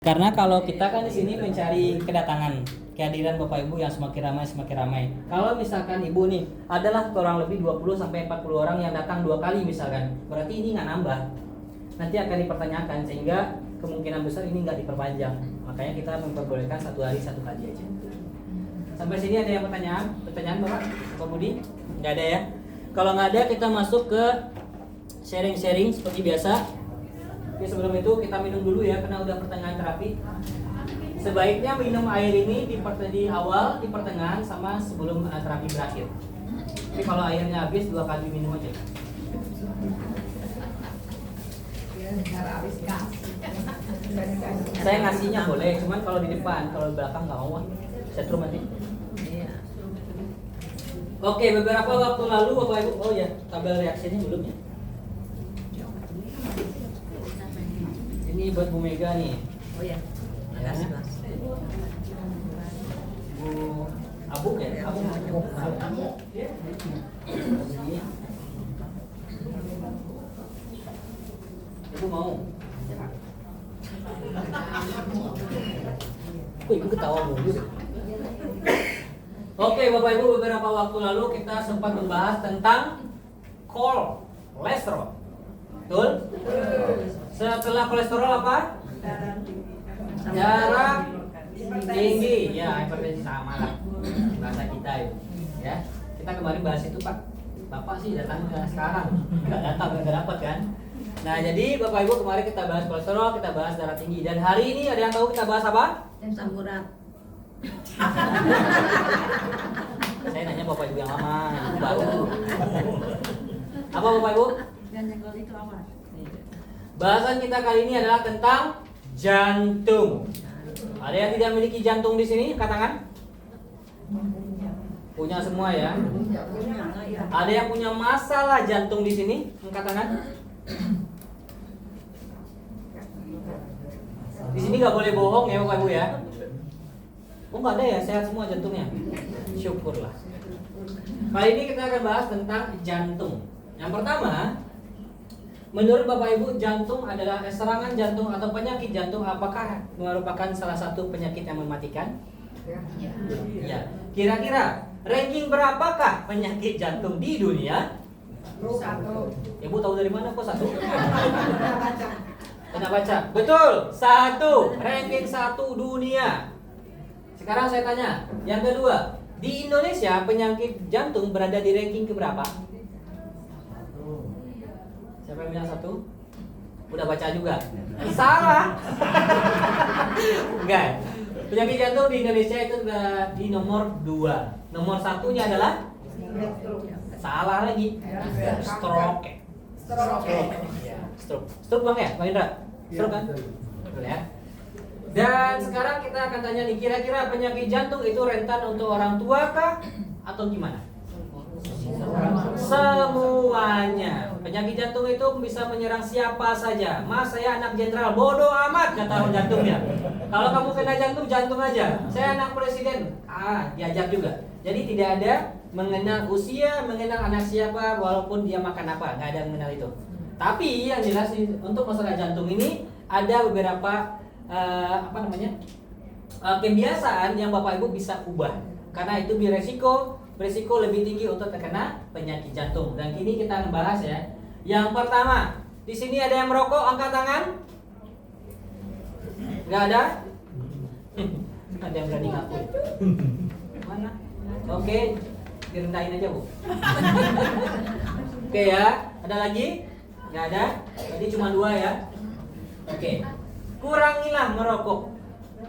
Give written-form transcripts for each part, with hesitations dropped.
Karena kalau kita kan di sini mencari kedatangan, kehadiran Bapak Ibu yang semakin ramai. Kalau misalkan Ibu nih adalah kurang lebih 20 sampai 40 orang yang datang 2 kali misalkan, berarti ini nggak nambah. Nanti akan dipertanyakan sehingga kemungkinan besar ini nggak diperpanjang. Makanya kita memperbolehkan 1 hari 1 kali aja. Sampai sini ada yang pertanyaan? Pertanyaan Bapak Budi? Nggak ada ya? Kalau nggak ada kita masuk ke sharing-sharing seperti biasa. Oke, sebelum itu kita minum dulu ya karena udah pertengahan terapi. Sebaiknya minum air ini di awal, di pertengahan, sama sebelum terapi berakhir. Tapi kalau airnya habis 2 kali minum aja. Saya ngasihnya boleh, cuman kalau di depan, kalau di belakang nggak mau. Setrum nanti. Oke, beberapa waktu lalu Bapak Ibu, oh ya, tabel reaksinya belum ya? Ini buat Bu Mega nih. Oh ya, makasih Ya. Mas. Bu Abu ya? Abu. Ini. Ibu mau? Oh, Ibu ketawa mulu. Oke, Bapak Ibu, beberapa waktu lalu kita sempat membahas tentang kolesterol. Betul? Setelah kolesterol apa? Darah tinggi. Ya, hipertensi sama lah. Bahasa kita itu. Ya. Kita kemarin bahas itu, Pak. Bapak sih datang sekarang. Enggak datang, enggak dapat kan? Nah, jadi Bapak Ibu kemarin kita bahas kolesterol, kita bahas darah tinggi. Dan hari ini ada yang tahu kita bahas apa? Asam urat. Saya nanya Bapak Ibu yang lama, yang baru. Apa Bapak Ibu? Dan yang kalau itu apa? Bahasan kita kali ini adalah tentang jantung. Ada yang tidak memiliki jantung di sini? Angkat tangan. Punya semua ya. Ada yang punya masalah jantung di sini? Angkat tangan. Di sini nggak boleh bohong ya Bapak Ibu ya. Oh nggak ada ya, sehat semua jantungnya. Syukurlah. Kali ini kita akan bahas tentang jantung. Yang pertama, menurut Bapak Ibu, jantung adalah serangan jantung atau penyakit jantung apakah merupakan salah satu penyakit yang mematikan? Ya. Kira-kira ranking berapakah penyakit jantung di dunia? 1. Ibu tahu dari mana kok 1? Pernah baca? Betul, 1. Ranking 1 dunia. Sekarang saya tanya, yang kedua, di Indonesia penyakit jantung berada di ranking keberapa? Siapa yang bilang 1? Udah baca juga? Salah. Enggak. Penyakit jantung di Indonesia itu udah di nomor 2. Nomor 1-nya adalah? Salah lagi. Stroke. Ya, stroke Bang ya, Bang Indra? Stroke kan? Betul ya. Dan sekarang kita akan tanya nih, kira-kira penyakit jantung itu rentan untuk orang tua kah atau gimana? Semuanya. Penyakit jantung itu bisa menyerang siapa saja. Mas, saya anak jenderal, bodoh amat kata jantungnya. Kalau kamu kena jantung aja. Saya anak presiden, diajar juga. Jadi tidak ada mengenal usia, mengenal anak siapa, walaupun dia makan apa, nggak ada mengenal itu. Tapi yang jelas untuk masalah jantung ini ada beberapa kebiasaan yang Bapak Ibu bisa ubah karena itu beresiko lebih tinggi untuk terkena penyakit jantung. Dan kini kita membahas ya. Yang pertama, di sini ada yang merokok, angkat tangan. Nggak ada? Ada yang berani ngaku? Mana? Oke, direndahin aja Bu. Oke ya, ada lagi? Nggak ada? Jadi cuma 2 ya. Oke. Kurangilah merokok.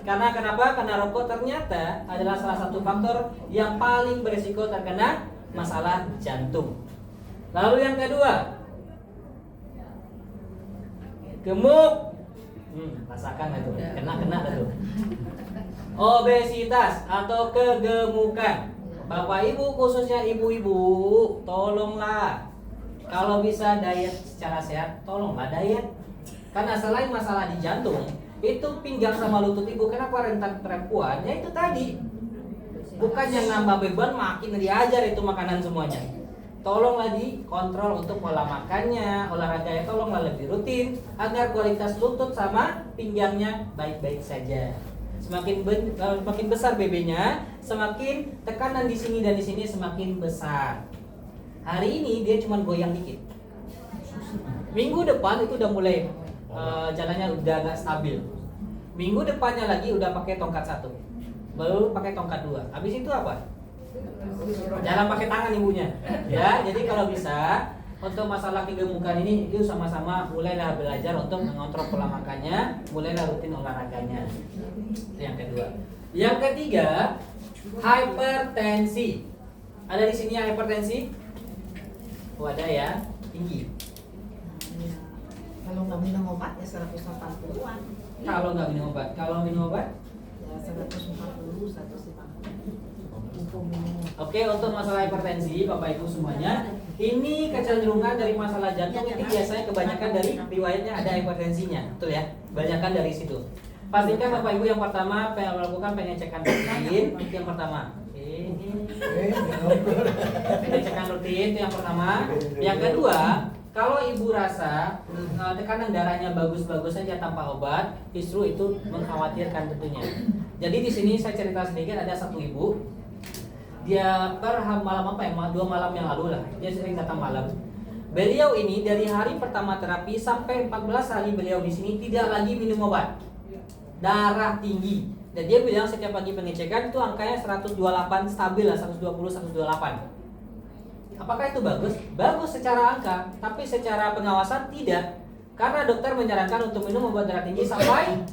Karena kenapa? Karena rokok ternyata adalah salah satu faktor yang paling berisiko terkena masalah jantung. Lalu yang kedua, gemuk. Rasakan itu, kena itu. Obesitas atau kegemukan. Bapak Ibu, khususnya ibu-ibu, tolonglah. Kalau bisa diet secara sehat, tolonglah diet. Karena selain masalah di jantung, itu pinggang sama lutut ibu, kenapa rentan perempuan? Ya itu tadi. Bukan yang nambah beban, makin diajar itu makanan semuanya. tolonglah dikontrol untuk pola makannya, olahraganya tolonglah lebih rutin agar kualitas lutut sama pinggangnya baik-baik saja. Semakin besar BB-nya, semakin tekanan di sini dan di sini semakin besar. Hari ini dia cuma goyang dikit. Minggu depan itu udah mulai jalannya udah agak stabil. Minggu depannya lagi udah pakai tongkat 1, baru pakai tongkat 2. Habis itu apa? Jalan pakai tangan ibunya, ya. Jadi kalau bisa untuk masalah kegemukan ini, yuk sama-sama mulailah belajar untuk mengontrol pola makannya, mulailah rutin olahraganya. Itu yang kedua. Yang ketiga, hipertensi. Ada di sini yang hipertensi? Oh, ada ya, tinggi. Kalau nggak minum obat ya 180-an. Kalau nggak minum obat, kalau minum obat? Ya 140, 150. Oke, untuk masalah hipertensi, Bapak Ibu semuanya, ini kecenderungan dari masalah jantung ini biasanya kebanyakan dari riwayatnya ada hipertensinya, betul ya? Kebanyakan dari situ. Pastikan Bapak Ibu yang pertama melakukan pengecekan rutin, itu yang pertama. Pengecekan rutin itu yang pertama. Yang kedua, kalau ibu rasa tekanan darahnya bagus-bagus saja tanpa obat, justru itu mengkhawatirkan tentunya. Jadi di sini saya cerita sedikit, ada satu ibu. Dia malam apa ya? 2 malam yang lalu lah. Dia sering datang malam. Beliau ini dari hari pertama terapi sampai 14 hari beliau di sini tidak lagi minum obat. Darah tinggi. Dan dia bilang setiap pagi pengecekan itu angkanya 128 stabil lah, 120 128. Apakah itu bagus? Bagus secara angka, tapi secara pengawasan tidak. Karena dokter menyarankan untuk minum obat darah tinggi sampai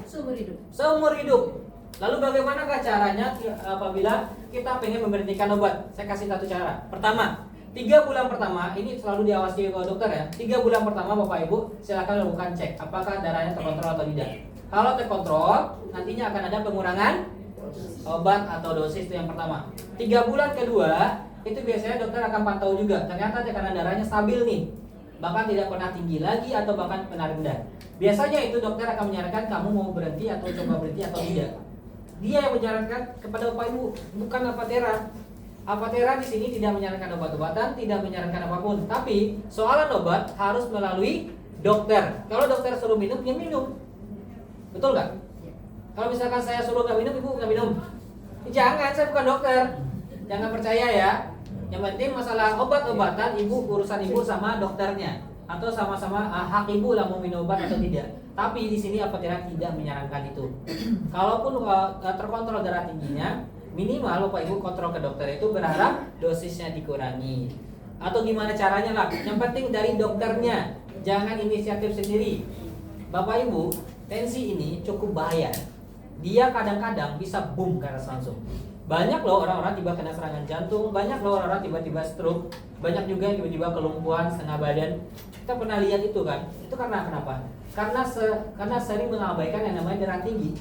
seumur hidup. Lalu bagaimanakah caranya apabila kita pengen memberhentikan obat? Saya kasih satu cara. Pertama, 3 bulan pertama, ini selalu diawasi oleh dokter ya. 3 bulan pertama Bapak Ibu silakan lakukan cek apakah darahnya terkontrol atau tidak. Kalau terkontrol, nantinya akan ada pengurangan obat atau dosis, itu yang pertama. 3 bulan kedua, itu biasanya dokter akan pantau juga. Ternyata tekanan darahnya stabil nih, bahkan tidak pernah tinggi lagi atau bahkan pernah rendah. Biasanya itu dokter akan menyarankan kamu mau berhenti atau coba berhenti atau tidak. Dia yang menyarankan kepada Bapak Ibu, bukan Alpatera. Alpatera di sini tidak menyarankan obat-obatan, tidak menyarankan apapun. Tapi soalan obat harus melalui dokter. Kalau dokter suruh minum, ya minum. Betul nggak? Kalau misalkan saya suruh nggak minum, ibu nggak minum. Jangan, saya bukan dokter. Jangan percaya ya. Yang penting masalah obat-obatan, ibu urusan ibu sama dokternya. Atau sama-sama hak ibu lah mau minum obat atau tidak. Tapi di sini Alpatera tidak menyarankan itu. Kalaupun terkontrol darah tingginya, minimal Bapak Ibu kontrol ke dokter itu berharap dosisnya dikurangi. Atau gimana caranya lah. Yang penting dari dokternya, jangan inisiatif sendiri. Bapak Ibu, tensi ini cukup bahaya. Dia kadang-kadang bisa boom ke atas langsung. Banyak loh orang-orang tiba kena serangan jantung, banyak loh orang-orang tiba-tiba stroke, banyak juga yang tiba-tiba kelumpuhan setengah badan. Kita pernah lihat itu kan? Itu karena kenapa? Karena sering mengabaikan yang namanya darah tinggi.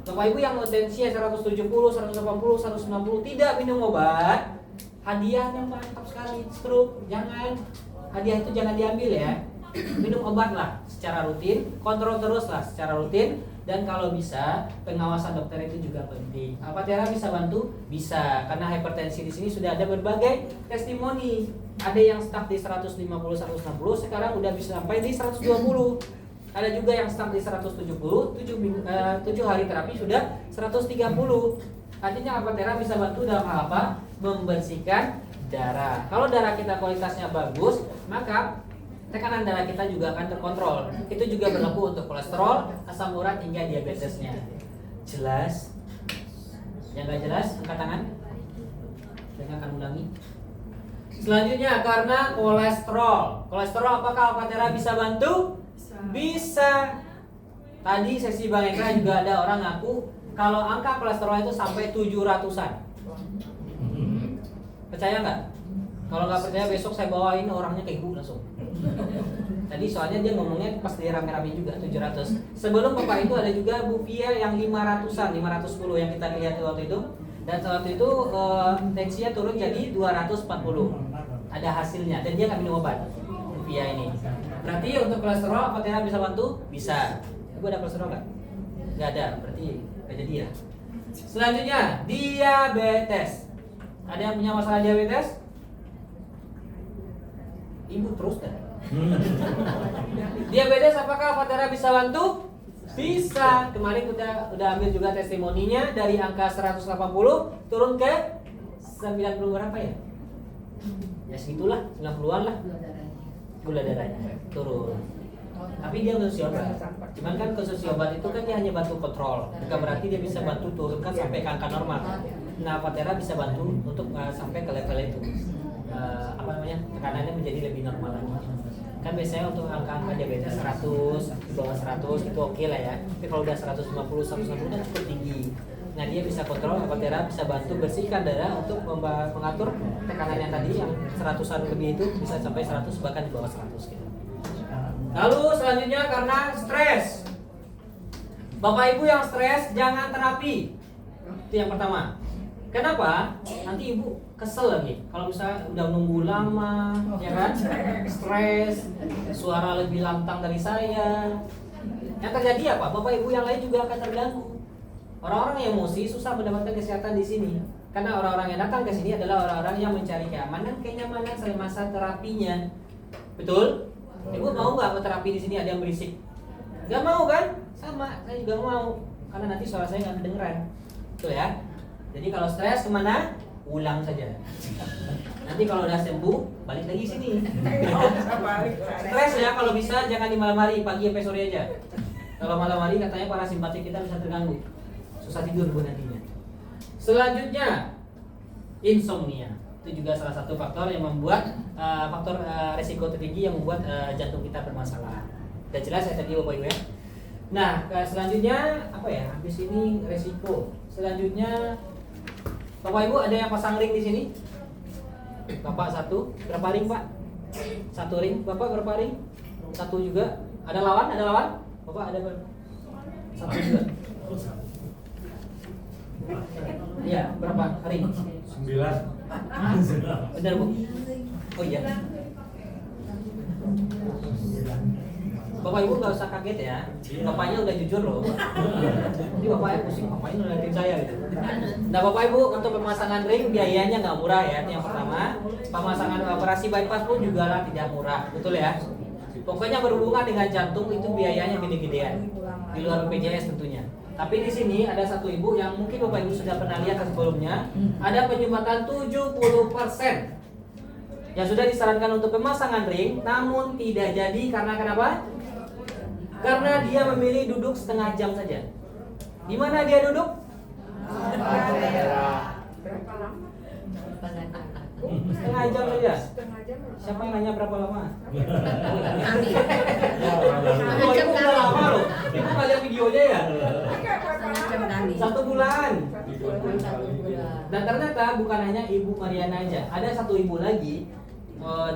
Bapak Ibu yang tensinya 170, 180, 190 tidak minum obat, hadiahnya mantap sekali, stroke. Jangan, hadiah itu jangan diambil ya. Minum obat lah secara rutin, kontrol terus lah secara rutin. Dan kalau bisa, pengawasan dokter itu juga penting. Alpatera bisa bantu? Bisa, karena hipertensi di sini sudah ada berbagai testimoni. Ada yang stuck di 150, 160, sekarang udah bisa sampai di 120. Ada juga yang stuck di 170, 7 hari terapi sudah 130. Artinya Alpatera bisa bantu dalam hal apa? Membersihkan darah. Kalau darah kita kualitasnya bagus, maka tekanan darah kita juga akan terkontrol. Itu juga berlaku untuk kolesterol, asam urat hingga diabetesnya. Jelas? Yang nggak jelas, angkat tangan. Saya akan ulangi. Selanjutnya karena kolesterol. Kolesterol apakah Alpatera bisa bantu? Bisa. Tadi sesi Bang Eka juga ada orang ngaku kalau angka kolesterol itu sampai 700-an. Percaya nggak? Kalau nggak percaya besok saya bawain orangnya ke ibu langsung. Tadi soalnya dia ngomongnya pas dia rame-rame juga 700. Sebelum Bapak itu ada juga Bu Pia yang 500-an, 510 yang kita lihat waktu itu. Dan waktu itu tensinya turun jadi 240. Ada hasilnya dan dia nggak minum obat. Bu Pia ini. Berarti untuk kolesterol Alpatera bisa bantu? Bisa. Ibu ada kolesterol nggak? Nggak ada. Berarti nggak jadi ya. Selanjutnya diabetes. Ada yang punya masalah diabetes? terus dah. Diabetes apakah Avatera bisa bantu? Bisa. Kemarin udah ambil juga testimoninya dari angka 180 turun ke 90 berapa ya? Ya segitulah, 90-an lah. Gula darahnya turun. Tapi dia konsumsi obat. Cuman kan konsumsi obat itu kan dia hanya bantu kontrol. Bukan berarti dia bisa bantu turunkan sampai ke angka normal. Nah, Avatera bisa bantu untuk sampai ke level itu. Tekanannya menjadi lebih normal lagi. Kan biasanya untuk angka-angka diabetes 100, di bawah 100 itu oke lah ya. Tapi kalau udah 150, 160 kan cukup tinggi. Nah, dia bisa kontrol, Avatera bisa bantu bersihkan darah untuk mengatur tekanan yang tadi yang 100-an lebih itu bisa sampai 100 bahkan di bawah 100 gitu. Lalu selanjutnya karena stres. Bapak Ibu yang stres jangan terapi. Itu yang pertama. Kenapa? Nanti ibu kesel lagi. Kalau misalnya udah nunggu lama, ya kan? Stres, suara lebih lantang dari saya. Yang terjadi apa? Bapak Ibu yang lain juga akan terganggu. Orang-orang yang emosi susah mendapatkan kesehatan di sini. Karena orang-orang yang datang ke sini adalah orang-orang yang mencari kenyamanan semasa terapinya. Betul? Ibu mau nggak terapi di sini ada yang berisik? Gak mau kan? Sama, saya juga mau. Karena nanti suara saya nggak kedengeran. Betul ya? Jadi kalau stres kemana? Ulang saja. Nanti kalau udah sembuh, balik lagi sini. Stres ya kalau bisa jangan di malam hari, pagi sampai sore aja. Kalau malam hari katanya para simpatik kita bisa terganggu. Susah tidur bu nantinya. Selanjutnya, insomnia. Itu juga salah satu faktor yang membuat faktor resiko tertinggi yang membuat jantung kita bermasalah. Udah jelas ya tadi Bapak Ibu ya. Nah, selanjutnya apa ya? Habis ini resiko. Selanjutnya Bapak Ibu ada yang pasang ring di sini? Bapak satu, berapa ring Pak? Satu ring. Bapak berapa ring? Satu juga. Ada lawan? Ada lawan? Bapak ada berapa? Satu juga. Iya, berapa ring? 9. Benar Bu? Oh iya. Bapak Ibu nggak usah kaget ya. Bapaknya udah jujur loh. Jadi bapaknya pusing, bapaknya udah ngeliatin saya gitu. Nah Bapak Ibu untuk pemasangan ring biayanya nggak murah ya. Yang pertama, pemasangan operasi bypass pun juga lah tidak murah, betul ya. Pokoknya berhubungan dengan jantung itu biayanya gede-gedean. Di luar BPJS tentunya. Tapi di sini ada satu ibu yang mungkin Bapak Ibu sudah pernah lihat sebelumnya, ada penyumbatan 70% yang sudah disarankan untuk pemasangan ring, namun tidak jadi karena kenapa? Karena dia memilih duduk setengah jam saja. Di mana dia duduk? Setengah jam saja. Siapa yang nanya berapa lama? Oh, ibu udah lama loh. Ibu nggak lihat videonya ya? 1 bulan. Dan ternyata bukan hanya Ibu Mariana aja. Ada satu ibu lagi,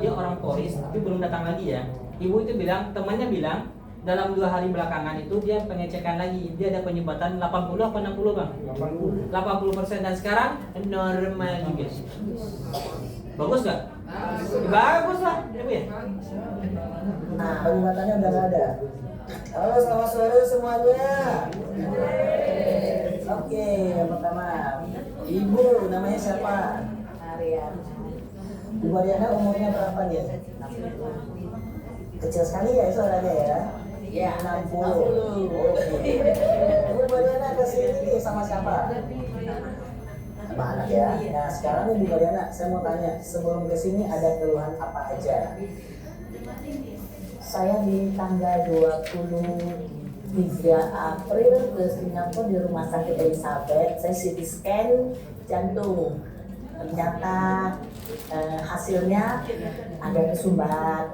dia orang Polris tapi belum datang lagi ya. Ibu itu bilang, temannya bilang dalam 2 hari belakangan itu dia pengecekan lagi, dia ada penyumbatan 80 apa 60 Bang? 80% dan sekarang normal juga. Bagus nggak? Bagus lah, ya Bu ya. Nah, penyumbatannya udah nggak ada. Halo, selamat sore semuanya. Oke, yang pertama, Ibu namanya siapa? Ariana. Ibu Ariana umurnya berapa dia? Kecil sekali ya suaranya ya? Ya, 60. Oke. Ibu Ariana kesini sama siapa? Sama anak ya. Nah sekarang Ibu Ariana, saya mau tanya, sebelum kesini ada keluhan apa aja? Saya di tanggal 23 April ke Singapura di Rumah Sakit Elizabeth. Saya CT scan jantung. Ternyata hasilnya ada kesumbat.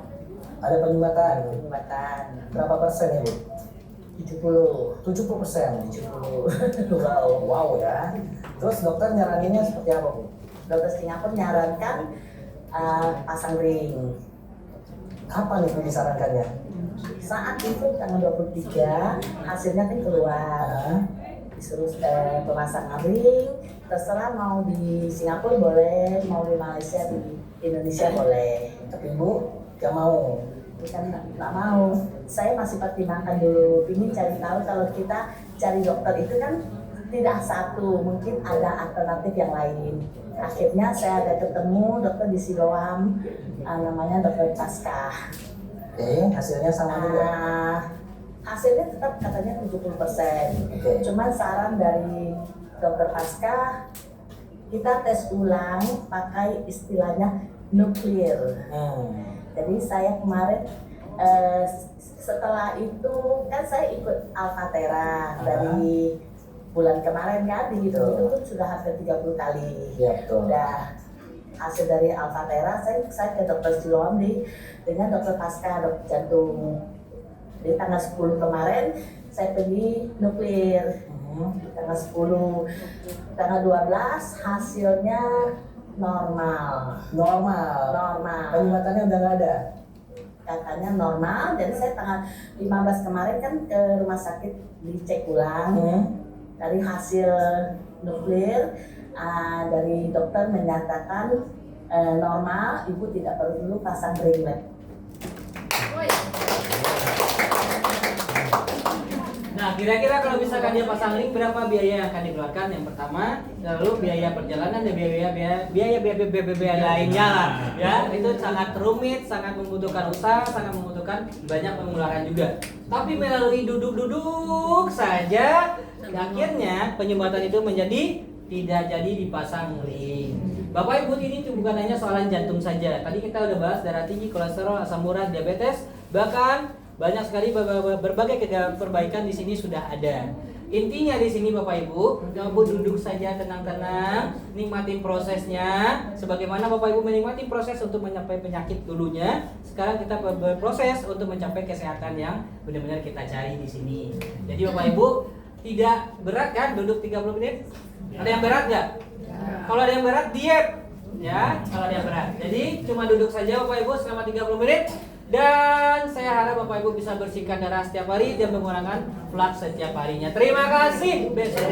Ada penyumbatan. Penyumbatan Berapa persen Ibu? 70. 70%. Wow ya. Terus dokter nyaraninnya seperti apa Bu? Dokter Singapura menyarankan pasang ring. Kapan itu disarankannya? Saat itu tanggal 23 hasilnya kan keluar. Disuruh pemasangan ring, terserah mau di Singapura boleh, mau di Malaysia, di Indonesia boleh. Tapi Ibu gak mau. Bukan nggak mau, saya masih pertimbangkan dulu. Ingin cari tahu kalau kita cari dokter itu kan tidak satu, mungkin ada alternatif yang lain. Akhirnya saya ada ketemu dokter di Siloam, namanya dokter Pasca. Oke, hasilnya sama juga. Hasilnya tetap katanya 70%. Cuman saran dari dokter Pasca, kita tes ulang pakai istilahnya nuklir. Jadi saya kemarin setelah itu kan saya ikut Alphatera dari bulan kemarin kan, itu pun sudah hampir 30 kali. Iya betul. Udah hasil dari Alphatera, saya ke dokter Siloam dengan dokter Pasca, dokter jantung. Di tanggal 10 kemarin saya pergi nuklir. Tanggal 10, tanggal 12 hasilnya normal. Penyumatannya udah nggak ada. Katanya normal, jadi saya tanggal 15 kemarin kan ke rumah sakit dicek ulang. Dari hasil nuklir, dari dokter menyatakan normal, ibu tidak perlu pasang ringlet. Nah, kira-kira kalau misalkan dia pasang ring, berapa biaya yang akan dikeluarkan? Yang pertama, lalu biaya perjalanan dan biaya lainnya lah. Ya, itu sangat rumit, sangat membutuhkan usaha, sangat membutuhkan banyak pengeluaran juga. Tapi melalui duduk-duduk saja, akhirnya penyumbatan itu menjadi tidak jadi dipasang ring. Bapak Ibu, ini bukan hanya soalan jantung saja. Tadi kita udah bahas darah tinggi, kolesterol, asam urat, diabetes, bahkan banyak sekali berbagai perbaikan di sini sudah ada. Intinya di sini Bapak Ibu, duduk saja tenang-tenang, nikmatin prosesnya. Sebagaimana Bapak Ibu menikmati proses untuk mencapai penyakit dulunya, sekarang kita berproses untuk mencapai kesehatan yang benar-benar kita cari di sini. Jadi Bapak Ibu, tidak berat kan duduk 30 menit? Ada yang berat nggak? Kalau ada yang berat, diet. Ya, kalau ada yang berat. Jadi cuma duduk saja Bapak Ibu selama 30 menit. Dan saya harap Bapak Ibu bisa bersihkan darah setiap hari dan menggunakan flak setiap harinya. Terima kasih. Besok